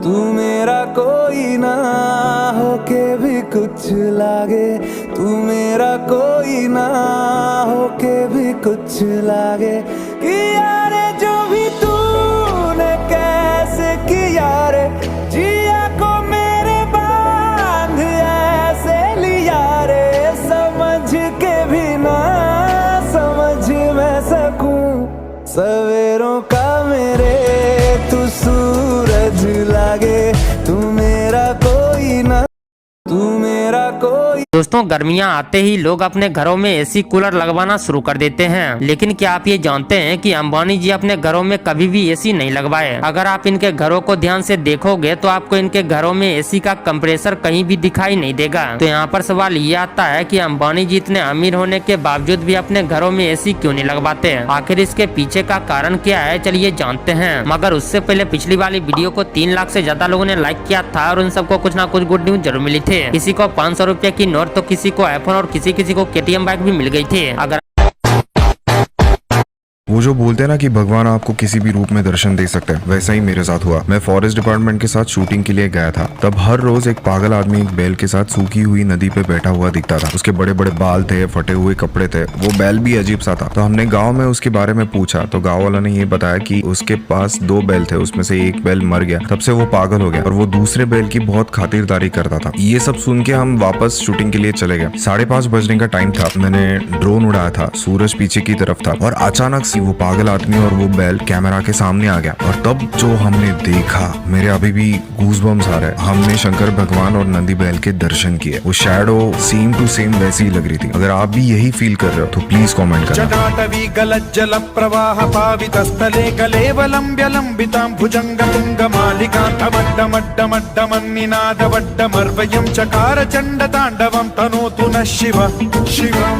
तू मेरा कोई ना होके भी कुछ लागे, तू मेरा कोई ना होके भी कुछ लागे कि यारे जो भी तूने कैसे किया रे, जिया को मेरे बांध ऐसे लिया रे, समझ के भी ना समझ मैं सकूं सवेरों का मेरे तू सूरज लागे, तू मेरा कोई ना, तू मेरा कोई। दोस्तों, गर्मियां आते ही लोग अपने घरों में एसी कूलर लगवाना शुरू कर देते हैं, लेकिन क्या आप ये जानते हैं कि अंबानी जी अपने घरों में कभी भी एसी नहीं लगवाए। अगर आप इनके घरों को ध्यान से देखोगे तो आपको इनके घरों में एसी का कंप्रेसर कहीं भी दिखाई नहीं देगा। तो यहाँ पर सवाल ये आता है कि अंबानी जी इतने अमीर होने के बावजूद भी अपने घरों में एसी क्यों नहीं लगवाते हैं? आखिर इसके पीछे का कारण क्या है, चलिए जानते हैं। मगर उससे पहले पिछली वाली वीडियो को 3 लाख से ज्यादा लोगों ने लाइक किया था और उन सबको कुछ ना कुछ गुड न्यूज जरूर मिली थी। किसी को 500 रुपए की नोट तो किसी को आईफोन और किसी को KTM बाइक भी मिल गई थी। अगर वो जो बोलते हैं ना कि भगवान आपको किसी भी रूप में दर्शन दे सकते हैं, वैसा ही मेरे साथ हुआ। मैं फॉरेस्ट डिपार्टमेंट के साथ शूटिंग के लिए गया था। तब हर रोज एक पागल आदमी एक बैल के साथ सूखी हुई नदी पे बैठा हुआ दिखता था। उसके बड़े बड़े बाल थे, फटे हुए कपड़े थे, वो बैल भी अजीब सा था। तो हमने गाँव में उसके बारे में पूछा तो गाँव वालों ने ये बताया कि उसके पास 2 बैल थे, उसमें से एक बैल मर गया। तब से वो पागल हो गया और वो दूसरे बैल की बहुत खातिरदारी करता था। ये सब सुन के हम वापस शूटिंग के लिए चले गए। 5:30 बजने का टाइम था। मैंने ड्रोन उड़ाया था, सूरज पीछे की तरफ था और अचानक से वो पागल आदमी और वो बैल कैमरा के सामने आ गया। और तब जो हमने देखा, मेरे अभी भी गूज़बम्स आ रहे। हमने शंकर भगवान और नंदी बैल के दर्शन किए। वो शैडो सेम टू सेम वैसी ही लग रही थी। अगर आप भी यही फील कर रहे हो तो प्लीज कमेंट करना। जटाटवी गलज्जल प्रवाह पावित स्थले कलेवलंब्य लंबितां भुजंग तुंग मालिकां तमड्डमड्डमड्डमन्निनाद वड्डमर्वयं चकार चंड तांडवं तनोतु न शिव शिवम।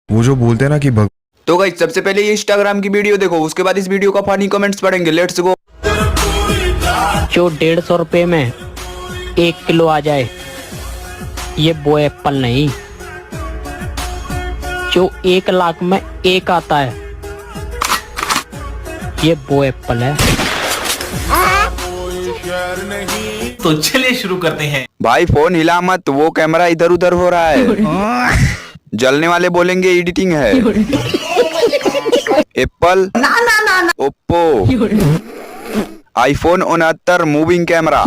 वो जो बोलते हैं ना कि तो गाइस, सबसे पहले ये इंस्टाग्राम की वीडियो देखो, उसके बाद इस वीडियो का फनी कमेंट्स पढ़ेंगे। Let's go. जो 150 रुपए में 1 किलो आ जाए, ये वो एप्पल नहीं। जो 1 लाख में 1 आता है, ये वो एप्पल है। तो चलिए शुरू करते हैं। भाई फोन हिला मत, वो कैमरा इधर उधर हो रहा है। जलने वाले बोलेंगे एडिटिंग है। Apple, Oppo, iPhone 69 moving camera,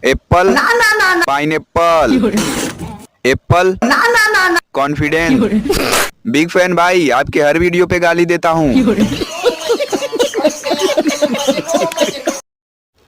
Apple, pineapple, Apple, confidence. Big fan भाई, आपके हर वीडियो पे गाली देता हूँ।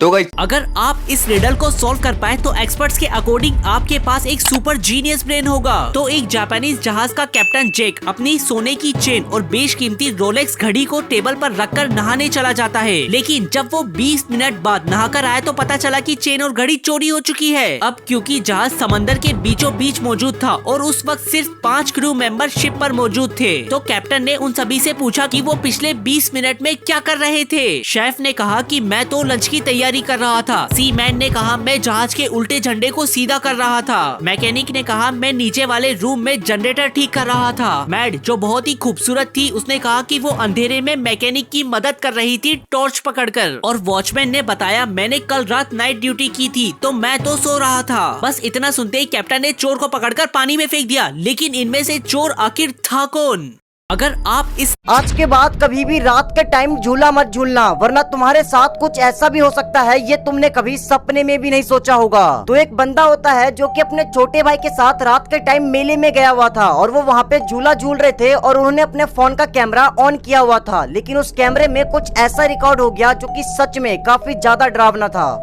तो गाइस, अगर आप इस रिडल को सॉल्व कर पाए तो एक्सपर्ट्स के अकॉर्डिंग आपके पास एक सुपर जीनियस ब्रेन होगा। तो एक जापानीज जहाज का कैप्टन जैक अपनी सोने की चेन और बेशकीमती रोलेक्स घड़ी को टेबल पर रखकर नहाने चला जाता है, लेकिन जब वो 20 मिनट बाद नहाकर आया तो पता चला कि चेन और घड़ी चोरी हो चुकी है। अब क्योंकि जहाज समंदर के बीचों बीच मौजूद था और उस वक्त सिर्फ 5 क्रू मेंबर शिप पर मौजूद थे, तो कैप्टन ने उन सभी से पूछा कि वो पिछले 20 मिनट में क्या कर रहे थे। शेफ ने कहा कि मैं तो लंच की तैयारी कर रहा था। सी मैन ने कहा मैं जहाज के उल्टे झंडे को सीधा कर रहा था। मैकेनिक ने कहा मैं नीचे वाले रूम में जनरेटर ठीक कर रहा था। मैड, जो बहुत ही खूबसूरत थी, उसने कहा कि वो अंधेरे में मैकेनिक की मदद कर रही थी टॉर्च पकड़कर। और वॉचमैन ने बताया मैंने कल रात नाइट ड्यूटी की थी तो मैं तो सो रहा था। बस इतना सुनते ही कैप्टन ने चोर को पकड़कर पानी में फेंक दिया, लेकिन इनमें से चोर आखिर था कौन? अगर आप इस आज के बाद कभी भी रात के टाइम झूला मत झूलना, वरना तुम्हारे साथ कुछ ऐसा भी हो सकता है ये तुमने कभी सपने में भी नहीं सोचा होगा। तो एक बंदा होता है जो कि अपने छोटे भाई के साथ रात के टाइम मेले में गया हुआ था और वो वहाँ पे झूला झूल रहे थे और उन्होंने अपने फोन का कैमरा ऑन किया हुआ था, लेकिन उस कैमरे में कुछ ऐसा रिकॉर्ड हो गया जो कि सच में काफी ज्यादा डरावना था।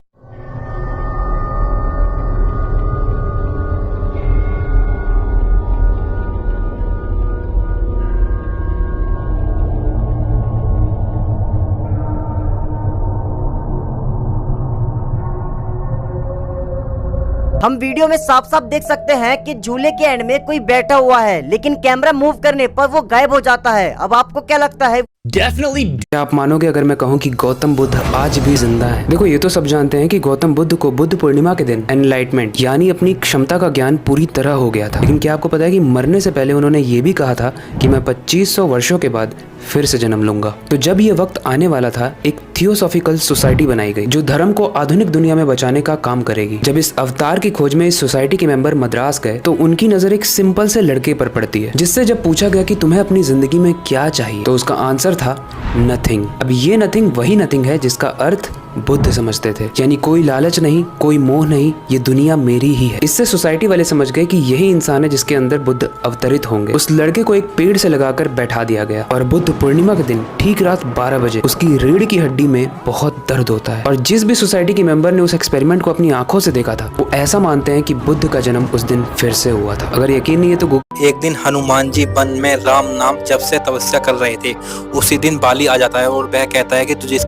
हम वीडियो में साफ साफ देख सकते हैं कि झूले के एंड में कोई बैठा हुआ है, लेकिन कैमरा मूव करने पर वो गायब हो जाता है। अब आपको क्या लगता है डेफिनेटली। आप मानोगे अगर मैं कहूँ कि गौतम बुद्ध आज भी जिंदा है? देखो ये तो सब जानते हैं कि गौतम बुद्ध को बुद्ध पूर्णिमा के दिन एनलाइटमेंट यानी अपनी क्षमता का ज्ञान पूरी तरह हो गया था। लेकिन क्या आपको पता है कि मरने से पहले उन्होंने ये भी कहा था कि मैं 2500 वर्षों के बाद फिर से जन्म लूंगा। तो जब ये वक्त आने वाला था, एक थियोसॉफिकल सोसाइटी बनाई गई जो धर्म को आधुनिक दुनिया में बचाने का काम करेगी। जब इस अवतार की खोज में इस सोसाइटी के मेंबर मद्रास गए तो उनकी नजर एक सिंपल से लड़के पर पड़ती है, जिससे जब पूछा गया कि तुम्हें अपनी जिंदगी में क्या चाहिए, तो उसका आंसर था नथिंग। अब ये नथिंग वही नथिंग है जिसका अर्थ बुद्ध समझते थे, यानी कोई लालच नहीं, कोई मोह नहीं, ये दुनिया मेरी ही है। इससे सोसाइटी वाले समझ गए कि यही इंसान है जिसके अंदर बुद्ध अवतरित होंगे। उस लड़के को एक पेड़ से लगाकर बैठा दिया गया और बुद्ध पूर्णिमा के दिन ठीक रात 12 बजे उसकी रीढ़ की हड्डी में बहुत दर्द होता है। और जिस भी सोसाइटी के मेंबर ने उस एक्सपेरिमेंट को अपनी आंखों से देखा था, वो ऐसा मानते हैं कि बुद्ध का जन्म उस दिन फिर से हुआ था। अगर यकीन नहीं है तो एक दिन हनुमान जी वन में राम नाम जब से तपस्या कर रहे थे, उसी दिन बाली आ जाता है और वह कहता है कि तुझे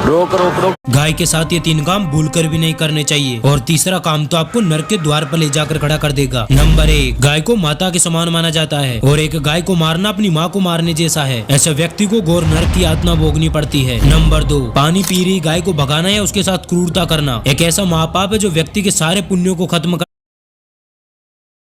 रोक रोक रोक। गाय के साथ ये 3 काम भूलकर भी नहीं करने चाहिए। और तीसरा काम तो आपको नरक के द्वार पर ले जाकर खड़ा कर देगा। नंबर 1, गाय को माता के समान माना जाता है और एक गाय को मारना अपनी माँ को मारने जैसा है। ऐसे व्यक्ति को घोर नरक की यातना भोगनी पड़ती है। नंबर 2, पानी पी रही गाय को भगाना या उसके साथ क्रूरता करना एक ऐसा महापाप है जो व्यक्ति के सारे पुण्यों को खत्म कर